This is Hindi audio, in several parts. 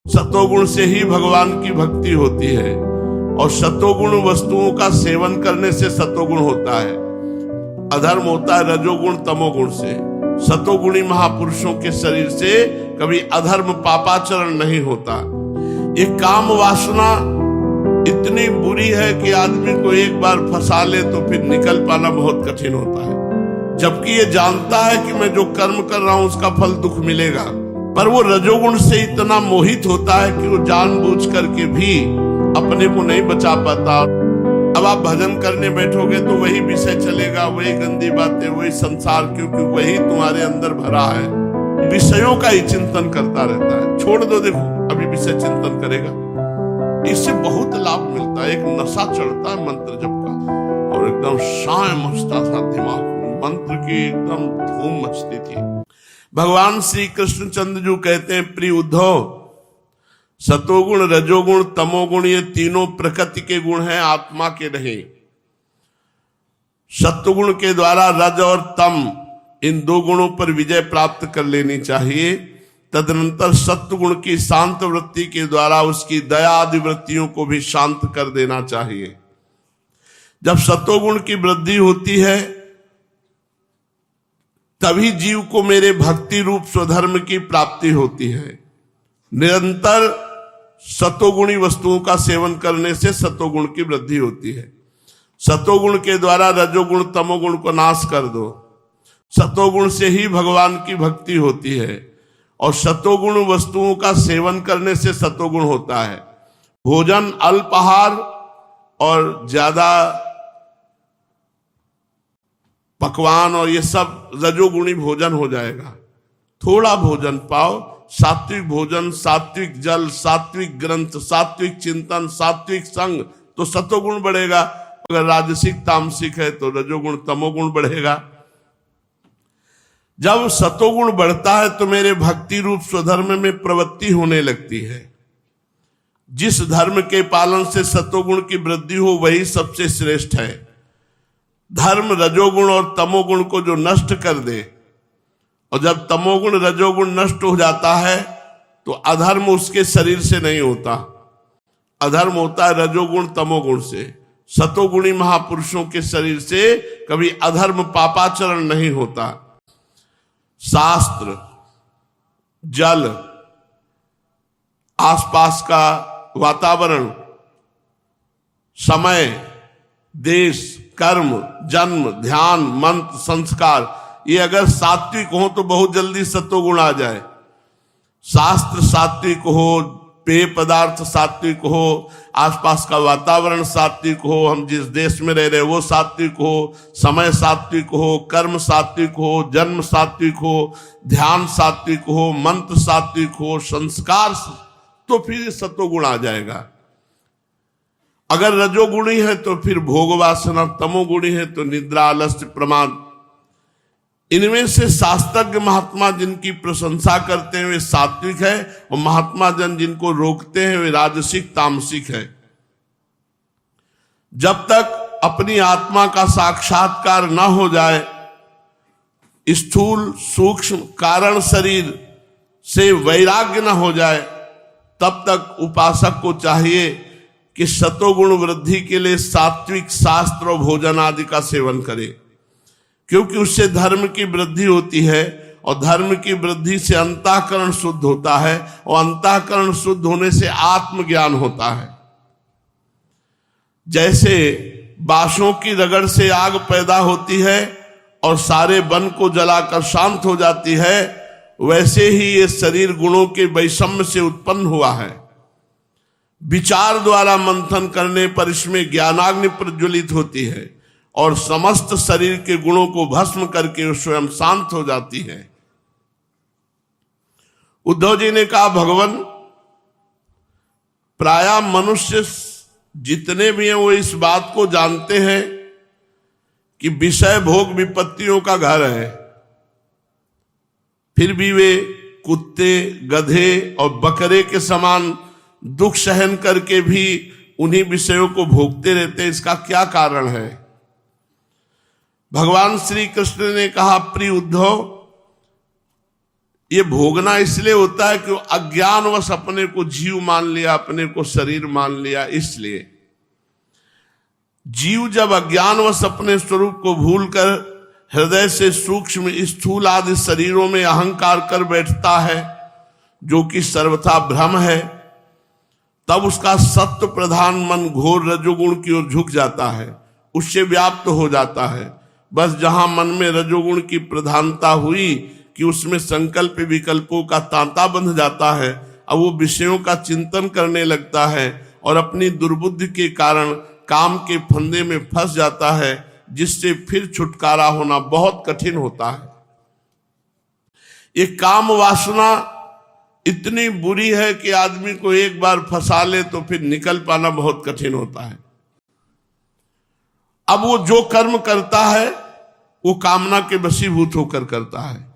सतोगुण से ही भगवान की भक्ति होती है और सतोगुण वस्तुओं का सेवन करने से सतोगुण होता है। अधर्म होता है रजोगुण तमोगुण से। सतोगुणी महापुरुषों के शरीर से कभी अधर्म पापाचरण नहीं होता। ये काम वासना इतनी बुरी है कि आदमी को एक बार फंसा ले तो फिर निकल पाना बहुत कठिन होता है। जबकि ये जानता है कि मैं जो कर्म कर रहा हूं उसका फल दुख मिलेगा, पर वो रजोगुण से इतना मोहित होता है कि वो जानबूझ करके भी अपने को नहीं बचा पाता। अब आप भजन करने बैठोगे तो वही विषय चलेगा, वही गंदी बातें, वही संसार, क्योंकि वही तुम्हारे अंदर भरा है। विषयों का ही चिंतन करता रहता है। छोड़ दो, देखो अभी विषय चिंतन करेगा, इससे बहुत लाभ मिलता है। एक नशा चढ़ता है मंत्र जप का और एकदम शाय मचता था दिमाग, मंत्र की एकदम धूम मचती थी। भगवान श्री कृष्णचंद्र जी कहते हैं, प्रिय उद्धव, सतोगुण रजोगुण तमोगुण ये तीनों प्रकृति के गुण हैं, आत्मा के नहीं। सत्वगुण के द्वारा रज और तम इन दो गुणों पर विजय प्राप्त कर लेनी चाहिए। तदनंतर सत्वगुण की शांत वृत्ति के द्वारा उसकी दया आदि वृत्तियों को भी शांत कर देना चाहिए। जब सत्वगुण की वृद्धि होती है तभी जीव को मेरे भक्ति रूप स्वधर्म की प्राप्ति होती है। निरंतर सतोगुणी वस्तुओं का सेवन करने से सतोगुण की वृद्धि होती है। सतोगुण के द्वारा रजोगुण तमोगुण को नाश कर दो। सतोगुण से ही भगवान की भक्ति होती है और सतोगुण वस्तुओं का सेवन करने से सतोगुण होता है। भोजन अल्पाहार और ज्यादा पकवान और ये सब रजोगुणी भोजन हो जाएगा। थोड़ा भोजन पाओ, सात्विक भोजन, सात्विक जल, सात्विक ग्रंथ, सात्विक चिंतन, सात्विक संग, तो सतोगुण बढ़ेगा। अगर राजसिक तामसिक है तो रजोगुण तमोगुण बढ़ेगा। जब सतोगुण बढ़ता है तो मेरे भक्ति रूप स्वधर्म में प्रवृत्ति होने लगती है। जिस धर्म के पालन से सतोगुण की वृद्धि हो वही सबसे श्रेष्ठ है। धर्म रजोगुण और तमोगुण को जो नष्ट कर दे, और जब तमोगुण रजोगुण नष्ट हो जाता है तो अधर्म उसके शरीर से नहीं होता। अधर्म होता है रजोगुण तमोगुण से। सतोगुणी महापुरुषों के शरीर से कभी अधर्म पापाचरण नहीं होता। शास्त्र, जल, आसपास का वातावरण, समय, देश, कर्म, जन्म, ध्यान, मंत्र, संस्कार, ये अगर सात्विक हो तो बहुत जल्दी सत्वगुण आ जाए। शास्त्र सात्विक हो, पेय पदार्थ सात्विक हो, आसपास का वातावरण सात्विक हो, हम जिस देश में रह रहे वो सात्विक हो, समय सात्विक हो, कर्म सात्विक हो, जन्म सात्विक हो, ध्यान सात्विक हो, मंत्र सात्विक हो, संस्कार, तो फिर सत्वगुण आ जाएगा। अगर रजोगुणी है तो फिर भोग वासना, तमोगुणी है तो निद्रा, आलस्य, प्रमाद। इनमें से शास्त्रज्ञ महात्मा जिनकी प्रशंसा करते हैं वे सात्विक है और महात्मा जन जिनको रोकते हैं वे राजसिक तामसिक है। जब तक अपनी आत्मा का साक्षात्कार न हो जाए, स्थूल सूक्ष्म कारण शरीर से वैराग्य न हो जाए, तब तक उपासक को चाहिए कि सतोगुण वृद्धि के लिए सात्विक शास्त्र और भोजन आदि का सेवन करे, क्योंकि उससे धर्म की वृद्धि होती है और धर्म की वृद्धि से अंतःकरण शुद्ध होता है और अंतःकरण शुद्ध होने से आत्मज्ञान होता है। जैसे बांसों की रगड़ से आग पैदा होती है और सारे वन को जलाकर शांत हो जाती है, वैसे ही ये शरीर गुणों के वैषम्य से उत्पन्न हुआ है। विचार द्वारा मंथन करने पर इसमें ज्ञानाग्नि प्रज्वलित होती है और समस्त शरीर के गुणों को भस्म करके स्वयं शांत हो जाती है। उद्धव जी ने कहा, भगवान, प्रायः मनुष्य जितने भी हैं वो इस बात को जानते हैं कि विषय भोग विपत्तियों का घर है, फिर भी वे कुत्ते, गधे और बकरे के समान दुख सहन करके भी उन्हीं विषयों को भोगते रहते हैं। इसका क्या कारण है? भगवान श्री कृष्ण ने कहा, प्रिय उद्धव, ये भोगना इसलिए होता है कि अज्ञानवश अपने को जीव मान लिया, अपने को शरीर मान लिया। इसलिए जीव जब अज्ञानवश अपने स्वरूप को भूलकर हृदय से सूक्ष्म स्थूल आदि शरीरों में अहंकार कर बैठता है, जो कि सर्वथा भ्रम है, तब उसका सत्व प्रधान मन घोर रजोगुण की ओर झुक जाता है, उससे व्याप्त हो जाता है। बस जहां मन में रजोगुण की प्रधानता हुई कि उसमें संकल्प विकल्पों का तांता बंध जाता है, अब वो विषयों का चिंतन करने लगता है और अपनी दुर्बुद्धि के कारण काम के फंदे में फंस जाता है, जिससे फिर छुटकारा होना बहुत कठिन होता है। ये काम वासना इतनी बुरी है कि आदमी को एक बार फंसा ले तो फिर निकल पाना बहुत कठिन होता है। अब वो जो कर्म करता है वो कामना के वशीभूत होकर करता है,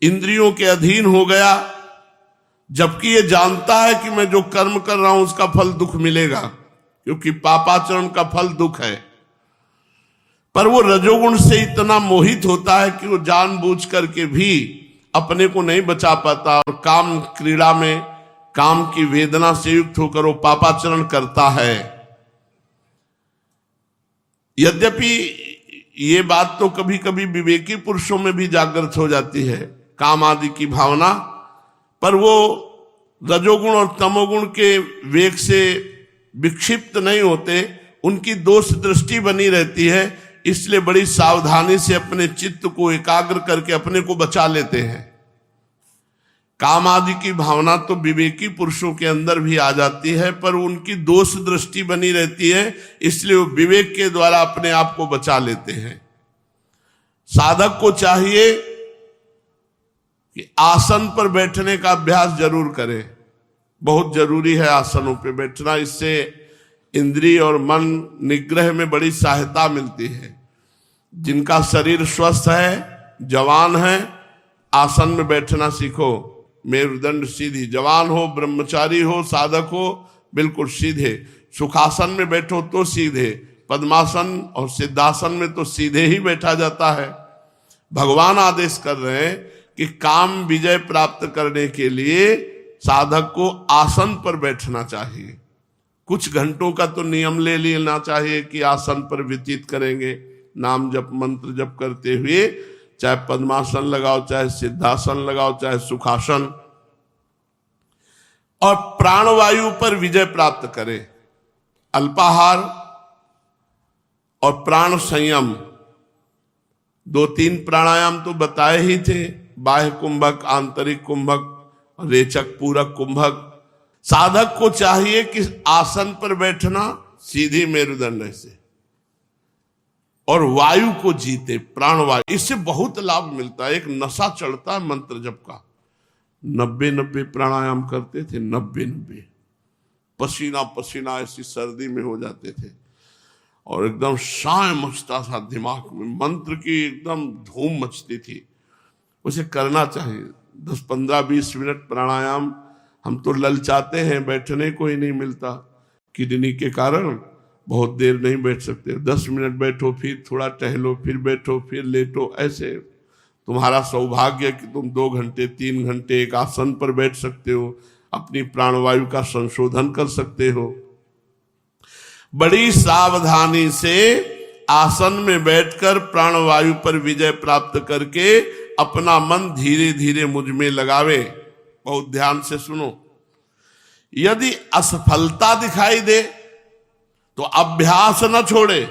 इंद्रियों के अधीन हो गया, जबकि ये जानता है कि मैं जो कर्म कर रहा हूं उसका फल दुख मिलेगा, क्योंकि पापाचरण का फल दुख है। पर वो रजोगुण से इतना मोहित होता है कि वो जानबूझ करके भी अपने को नहीं बचा पाता और काम क्रीड़ा में काम की वेदना से युक्त होकर वो पापाचरण करता है। यद्यपि ये बात तो कभी कभी विवेकी पुरुषों में भी जागृत हो जाती है, काम आदि की भावना, पर वो रजोगुण और तमोगुण के वेग से विक्षिप्त नहीं होते, उनकी दोष दृष्टि बनी रहती है। इसलिए बड़ी सावधानी से अपने चित्त को एकाग्र करके अपने को बचा लेते हैं। काम आदि की भावना तो विवेकी पुरुषों के अंदर भी आ जाती है, पर उनकी दोष दृष्टि बनी रहती है, इसलिए वो विवेक के द्वारा अपने आप को बचा लेते हैं। साधक को चाहिए कि आसन पर बैठने का अभ्यास जरूर करे, बहुत जरूरी है आसनों पर बैठना। इससे इंद्रिय और मन निग्रह में बड़ी सहायता मिलती है। जिनका शरीर स्वस्थ है, जवान है, आसन में बैठना सीखो, मेरुदंड सीधी, जवान हो, ब्रह्मचारी हो, साधक हो, बिल्कुल सीधे। सुखासन में बैठो तो सीधे, पद्मासन और सिद्धासन में तो सीधे ही बैठा जाता है। भगवान आदेश कर रहे हैं कि काम विजय प्राप्त करने के लिए साधक को आसन पर बैठना चाहिए। कुछ घंटों का तो नियम ले लेना चाहिए कि आसन पर व्यतीत करेंगे, नाम जप मंत्र जप करते हुए, चाहे पद्मासन लगाओ, चाहे सिद्धासन लगाओ, चाहे सुखासन, और प्राणवायु पर विजय प्राप्त करें। अल्पाहार और प्राण संयम, 2-3 प्राणायाम तो बताए ही थे, बाह्य कुंभक, आंतरिक कुंभक, रेचक पूरक कुंभक। साधक को चाहिए कि आसन पर बैठना सीधी मेरुदंड से और वायु को जीते, प्राणवायु, इससे बहुत लाभ मिलता है। एक नशा चढ़ता है मंत्र जप का। 90 प्राणायाम करते थे, 90 पसीना पसीना ऐसी सर्दी में हो जाते थे और एकदम शाय मचता था दिमाग में, मंत्र की एकदम धूम मचती थी। उसे करना चाहिए 10, 15, 20 मिनट प्राणायाम। हम तो ललचाते हैं, बैठने को ही नहीं मिलता, किडनी के कारण बहुत देर नहीं बैठ सकते। 10 मिनट बैठो, फिर थोड़ा टहलो, फिर बैठो, फिर लेटो, ऐसे। तुम्हारा सौभाग्य कि तुम 2 घंटे 3 घंटे एक आसन पर बैठ सकते हो, अपनी प्राणवायु का संशोधन कर सकते हो। बड़ी सावधानी से आसन में बैठकर प्राणवायु पर विजय प्राप्त करके अपना मन धीरे धीरे मुझ में लगावे। बहुत ध्यान से सुनो। यदि असफलता दिखाई दे तो अभ्यास न छोड़े।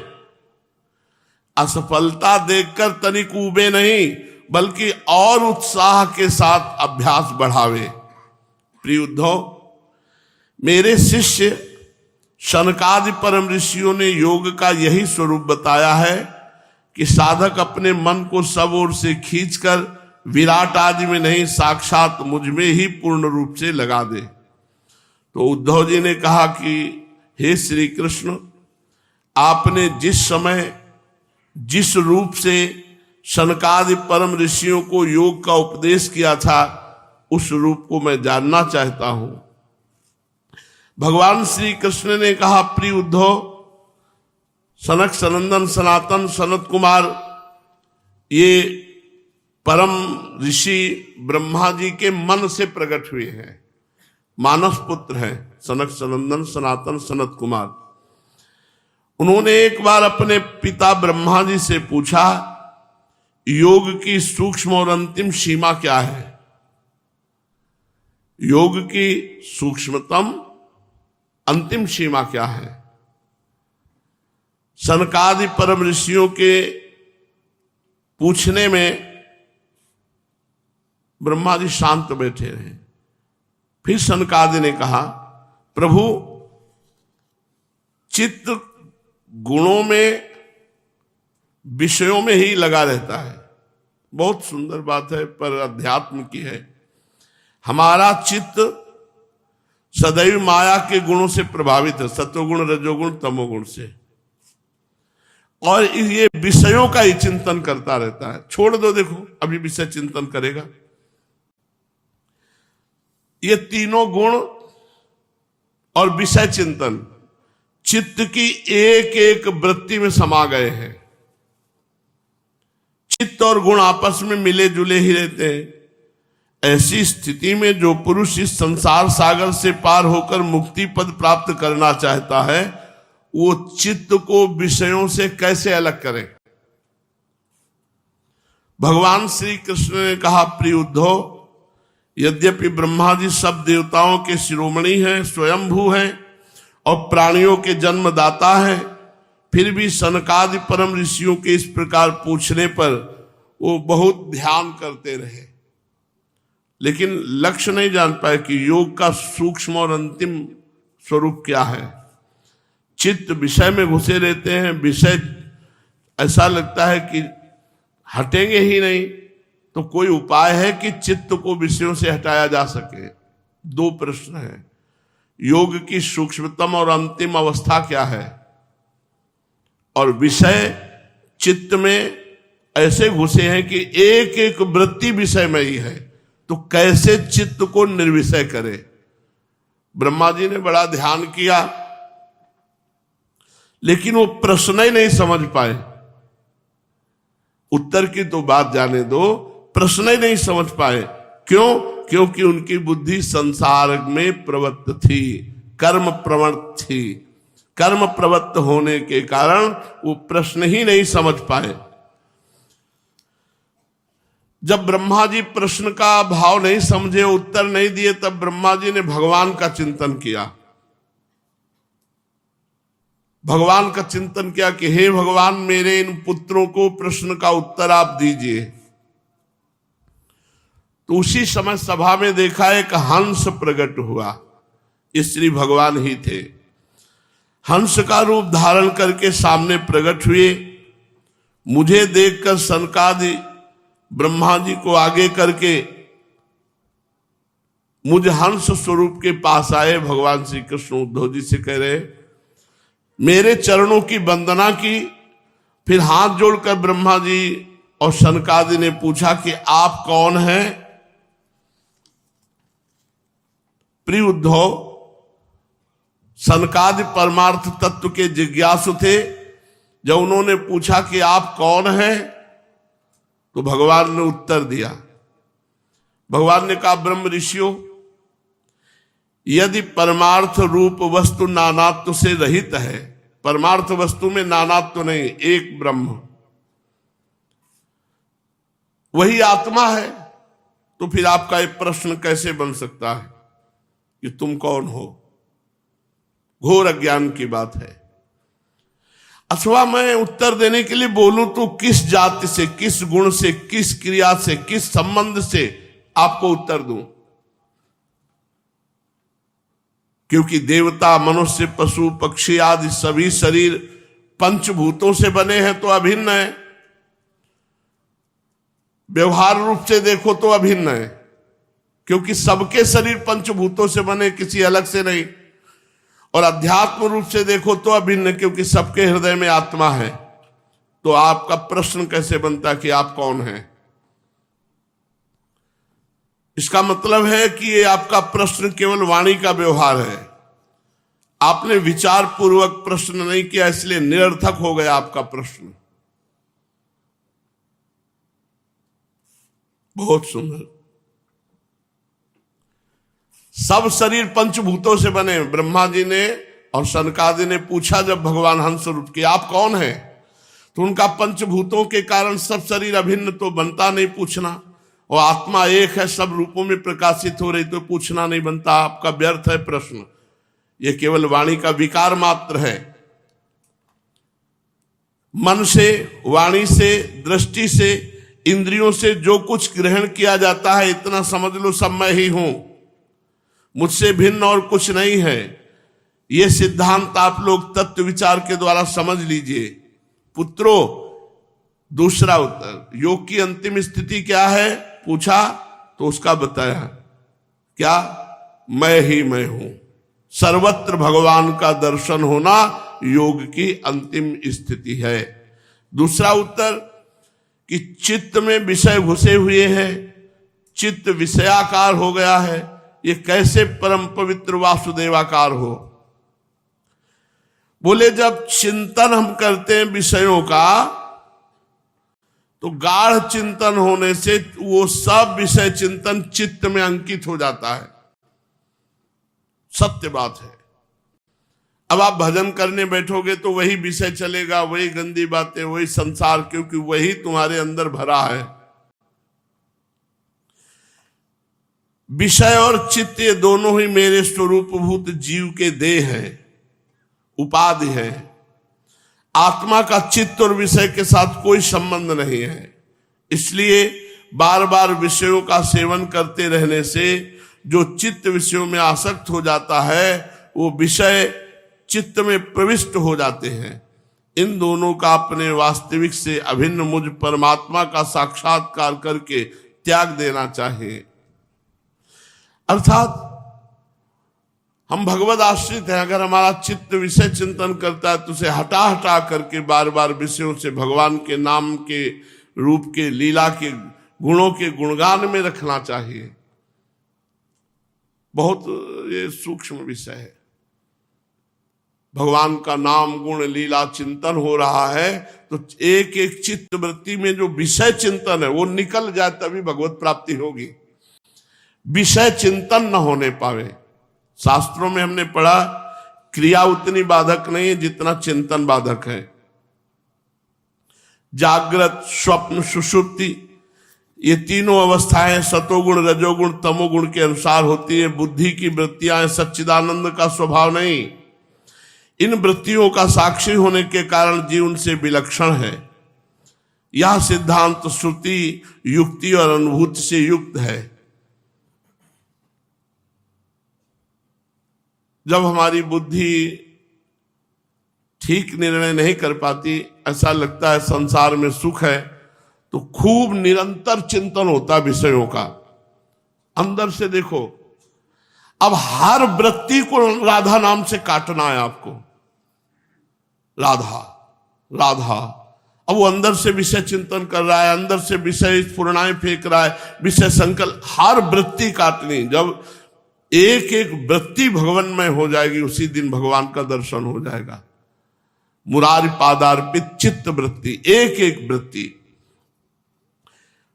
असफलता देखकर तनिक ऊबे नहीं, बल्कि और उत्साह के साथ अभ्यास बढ़ावे। प्रिय उद्धव, मेरे शिष्य शनकादि परम ऋषियों ने योग का यही स्वरूप बताया है कि साधक अपने मन को सब ओर से खींचकर विराट आदि में नहीं, साक्षात मुझ में ही पूर्ण रूप से लगा दे। तो उद्धव जी ने कहा कि हे श्री कृष्ण, आपने जिस समय जिस रूप से शनकादि परम ऋषियों को योग का उपदेश किया था, उस रूप को मैं जानना चाहता हूं। भगवान श्री कृष्ण ने कहा, प्रिय उद्धव, सनक सनंदन सनातन सनत कुमार, ये परम ऋषि ब्रह्मा जी के मन से प्रकट हुए हैं, मानस पुत्र हैं सनक सनंदन सनातन सनत कुमार। उन्होंने एक बार अपने पिता ब्रह्मा जी से पूछा, योग की सूक्ष्म और अंतिम सीमा क्या है? योग की सूक्ष्मतम अंतिम सीमा क्या है? सनकादि परम ऋषियों के पूछने में ब्रह्मा जी शांत बैठे रहे। फिर सनकादि ने कहा, प्रभु चित्त गुणों में विषयों में ही लगा रहता है। बहुत सुंदर बात है, पर अध्यात्म की है। हमारा चित्त सदैव माया के गुणों से प्रभावित है, सत्वगुण रजोगुण तमोगुण से, और ये विषयों का ही चिंतन करता रहता है। छोड़ दो, देखो अभी विषय चिंतन करेगा। ये तीनों गुण और विषय चिंतन चित्त की एक एक वृत्ति में समा गए हैं। चित्त और गुण आपस में मिले जुले ही रहते हैं। ऐसी स्थिति में जो पुरुष इस संसार सागर से पार होकर मुक्ति पद प्राप्त करना चाहता है, वो चित्त को विषयों से कैसे अलग करे? भगवान श्री कृष्ण ने कहा, प्रिय उद्धव, यद्यपि ब्रह्मा जी सब देवताओं के शिरोमणि हैं, स्वयंभू हैं और प्राणियों के जन्मदाता हैं, फिर भी सनकादि परम ऋषियों के इस प्रकार पूछने पर वो बहुत ध्यान करते रहे, लेकिन लक्ष्य नहीं जान पाए कि योग का सूक्ष्म और अंतिम स्वरूप क्या है। चित्त विषय में घुसे रहते हैं, विषय ऐसा लगता है कि हटेंगे ही नहीं। तो कोई उपाय है कि चित्त को विषयों से हटाया जा सके? दो प्रश्न हैं। योग की सूक्ष्मतम और अंतिम अवस्था क्या है? और विषय चित्त में ऐसे घुसे हैं कि एक एक वृत्ति विषय में ही है, तो कैसे चित्त को निर्विषय करे? ब्रह्मा जी ने बड़ा ध्यान किया, लेकिन वो प्रश्न ही नहीं समझ पाए। उत्तर की तो बात जाने दो, प्रश्न ही नहीं समझ पाए। क्यों? क्योंकि उनकी बुद्धि संसार में प्रवृत्त थी, कर्म प्रवृत्त थी। कर्म प्रवृत्त होने के कारण वो प्रश्न ही नहीं समझ पाए। जब ब्रह्मा जी प्रश्न का भाव नहीं समझे, उत्तर नहीं दिए, तब ब्रह्मा जी ने भगवान का चिंतन किया। भगवान का चिंतन किया कि हे भगवान, मेरे इन पुत्रों को प्रश्न का उत्तर आप दीजिए। तो उसी समय सभा में देखा एक हंस प्रकट हुआ। श्री भगवान ही थे। हंस का रूप धारण करके सामने प्रकट हुए। मुझे देखकर सनकादि ब्रह्मा जी को आगे करके मुझ हंस स्वरूप के पास आए। भगवान श्री कृष्ण उद्धव जी से कह रहे, मेरे चरणों की वंदना की। फिर हाथ जोड़कर ब्रह्मा जी और सनकादि ने पूछा कि आप कौन हैं? प्रिय उद्धव, सनकादि परमार्थ तत्व के जिज्ञासु थे। जब उन्होंने पूछा कि आप कौन हैं, तो भगवान ने उत्तर दिया। भगवान ने कहा, ब्रह्म ऋषियों, यदि परमार्थ रूप वस्तु नानात्व से रहित है, परमार्थ वस्तु में नानात्व नहीं, एक ब्रह्म वही आत्मा है, तो फिर आपका एक प्रश्न कैसे बन सकता है कि तुम कौन हो? घोर अज्ञान की बात है। अथवा मैं उत्तर देने के लिए बोलूं तो किस जाति से, किस गुण से, किस क्रिया से, किस संबंध से आपको उत्तर दूं? क्योंकि देवता, मनुष्य, पशु, पक्षी आदि सभी शरीर पंचभूतों से बने हैं तो अभिन्न है। व्यवहार रूप से देखो तो अभिन्न है, क्योंकि सबके शरीर पंचभूतों से बने, किसी अलग से नहीं। और अध्यात्म रूप से देखो तो अभिन्न, क्योंकि सबके हृदय में आत्मा है। तो आपका प्रश्न कैसे बनता कि आप कौन हैं? इसका मतलब है कि ये आपका प्रश्न केवल वाणी का व्यवहार है। आपने विचार पूर्वक प्रश्न नहीं किया, इसलिए निरर्थक हो गया आपका प्रश्न। बहुत सुंदर। सब शरीर पंचभूतों से बने। ब्रह्मा जी ने और सनकादि ने पूछा जब भगवान हंस रूप के, आप कौन हैं? तो उनका पंचभूतों के कारण सब शरीर अभिन्न तो बनता नहीं पूछना, और आत्मा एक है सब रूपों में प्रकाशित हो रही तो पूछना नहीं बनता। आपका व्यर्थ है प्रश्न, ये केवल वाणी का विकार मात्र है। मन से, वाणी से, दृष्टि से, इंद्रियों से जो कुछ ग्रहण किया जाता है, इतना समझ लो सब मैं ही हूं, मुझसे भिन्न और कुछ नहीं है। यह सिद्धांत आप लोग तत्व विचार के द्वारा समझ लीजिए। पुत्रो, दूसरा उत्तर, योग की अंतिम स्थिति क्या है पूछा तो उसका बताया, क्या? मैं ही मैं हूं। सर्वत्र भगवान का दर्शन होना योग की अंतिम स्थिति है। दूसरा उत्तर कि चित्त में विषय घुसे हुए हैं, चित्त विषयाकार हो गया है, ये कैसे परम पवित्र वासुदेवाकार हो? बोले जब चिंतन हम करते हैं विषयों का, तो गाढ़ चिंतन होने से वो सब विषय चिंतन चित्त में अंकित हो जाता है। सत्य बात है। अब आप भजन करने बैठोगे तो वही विषय चलेगा, वही गंदी बातें, वही संसार, क्योंकि वही तुम्हारे अंदर भरा है। विषय और चित्त ये दोनों ही मेरे स्वरूपभूत जीव के देह हैं, उपाधि है। आत्मा का चित्त और विषय के साथ कोई संबंध नहीं है। इसलिए बार बार विषयों का सेवन करते रहने से जो चित्त विषयों में आसक्त हो जाता है, वो विषय चित्त में प्रविष्ट हो जाते हैं। इन दोनों का अपने वास्तविक से अभिन्न मुझ परमात्मा का साक्षात्कार करके त्याग देना चाहिए। अर्थात हम भगवद आश्रित हैं। अगर हमारा चित्त विषय चिंतन करता है तो उसे हटा हटा करके बार बार विषयों से भगवान के नाम के, रूप के, लीला के, गुणों के गुणगान में रखना चाहिए। बहुत ये सूक्ष्म विषय है। भगवान का नाम, गुण, लीला चिंतन हो रहा है तो एक एक चित्त वृत्ति में जो विषय चिंतन है वो निकल जाए, तभी भगवत प्राप्ति होगी। विषय चिंतन न होने पावे। शास्त्रों में हमने पढ़ा क्रिया उतनी बाधक नहीं है जितना चिंतन बाधक है। जागृत, स्वप्न, सुषुप्ति, ये तीनों अवस्थाएं सतोगुण, रजोगुण, तमोगुण के अनुसार होती है। बुद्धि की वृत्तियां सच्चिदानंद का स्वभाव नहीं। इन वृत्तियों का साक्षी होने के कारण जीवन से विलक्षण है। यह सिद्धांत श्रुति, युक्ति और अनुभूति से युक्त है। जब हमारी बुद्धि ठीक निर्णय नहीं कर पाती, ऐसा लगता है संसार में सुख है, तो खूब निरंतर चिंतन होता विषयों का। अंदर से देखो, अब हर वृत्ति को राधा नाम से काटना है आपको। राधा राधा, अब वो अंदर से विषय चिंतन कर रहा है, अंदर से विषय स्फुरणाएं फेंक रहा है, विषय संकल्प, हर वृत्ति काटनी। जब एक एक वृत्ति भगवानमय हो जाएगी, उसी दिन भगवान का दर्शन हो जाएगा। मुरारी पादार्पित चित्त वृत्ति, एक एक वृत्ति।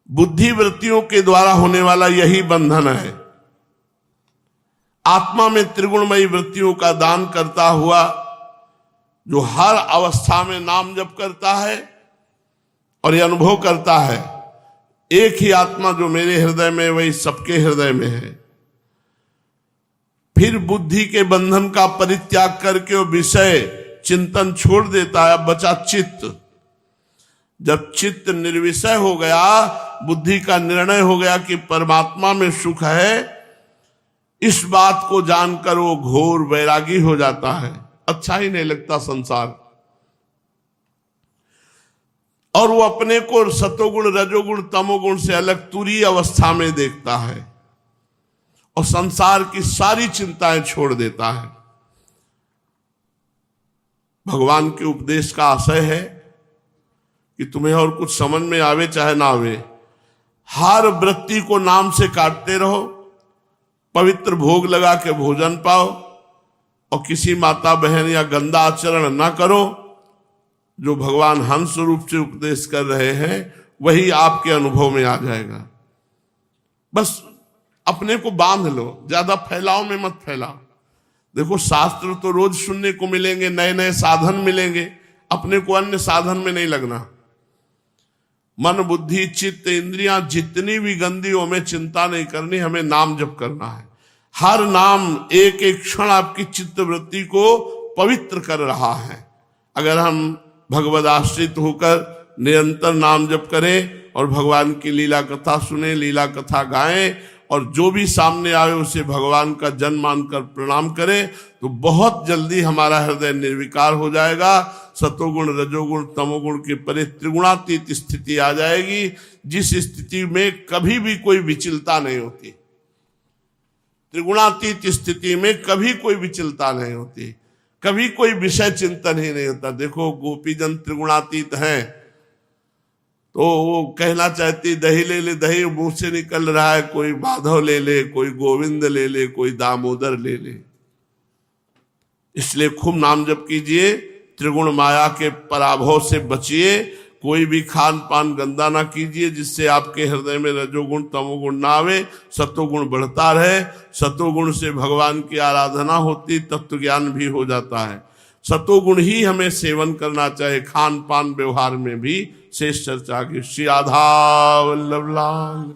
बुद्धि वृत्तियों के द्वारा होने वाला यही बंधन है। आत्मा में त्रिगुणमयी वृत्तियों का दान करता हुआ जो हर अवस्था में नाम जप करता है और ये अनुभव करता है, एक ही आत्मा जो मेरे हृदय में वही सबके हृदय में है। फिर बुद्धि के बंधन का परित्याग करके वो विषय चिंतन छोड़ देता है। अब बचा चित्त। जब चित्त निर्विषय हो गया, बुद्धि का निर्णय हो गया कि परमात्मा में सुख है, इस बात को जानकर वो घोर वैरागी हो जाता है। अच्छा ही नहीं लगता संसार, और वो अपने को सतोगुण, रजोगुण, तमोगुण से अलग तुरीय अवस्था में देखता है और संसार की सारी चिंताएं छोड़ देता है। भगवान के उपदेश का आशय है कि तुम्हें और कुछ समझ में आवे चाहे ना आवे, हर वृत्ति को नाम से काटते रहो, पवित्र भोग लगा के भोजन पाओ और किसी माता बहन या गंदा आचरण ना करो। जो भगवान हंस रूप से उपदेश कर रहे हैं वही आपके अनुभव में आ जाएगा। बस अपने को बांध लो, ज्यादा फैलाव में मत फैलाओ। देखो शास्त्र तो रोज सुनने को मिलेंगे, नए नए साधन मिलेंगे, अपने को अन्य साधन में नहीं लगना। मन बुद्धि चित्त इंद्रियां जितनी भी गंदी हो, हमें चिंता नहीं करनी, हमें नाम जप करना है। हर नाम एक एक क्षण आपकी चित्त वृत्ति को पवित्र कर रहा है। अगर हम भगवद आश्रित होकर निरंतर नाम जप करें और भगवान की लीला कथा सुने, लीला कथा गाएं और जो भी सामने आए उसे भगवान का जन मानकर प्रणाम करें, तो बहुत जल्दी हमारा हृदय निर्विकार हो जाएगा। सतोगुण रजोगुण तमोगुण के परे त्रिगुणातीत स्थिति आ जाएगी, जिस स्थिति में कभी भी कोई विचलता नहीं होती। त्रिगुणातीत स्थिति में कभी कोई विचलता नहीं होती, कभी कोई विषय चिंतन ही नहीं होता। देखो गोपीजन त्रिगुणातीत हैं, तो वो कहना चाहती दही ले ले, दही मुंह से निकल रहा है, कोई माधव ले ले, कोई गोविंद ले ले, कोई दामोदर ले ले। इसलिए खूब नाम जप कीजिए, त्रिगुण माया के पराभव से बचिए, कोई भी खान पान गंदा ना कीजिए जिससे आपके हृदय में रजोगुण तमोगुण ना आवे, सतोगुण बढ़ता रहे। सतोगुण से भगवान की आराधना होती, तत्व ज्ञान भी हो जाता है। सतोगुण ही हमें सेवन करना चाहिए, खान पान व्यवहार में भी। शेष चर्चा की। श्री राधा वल्लभ लाल।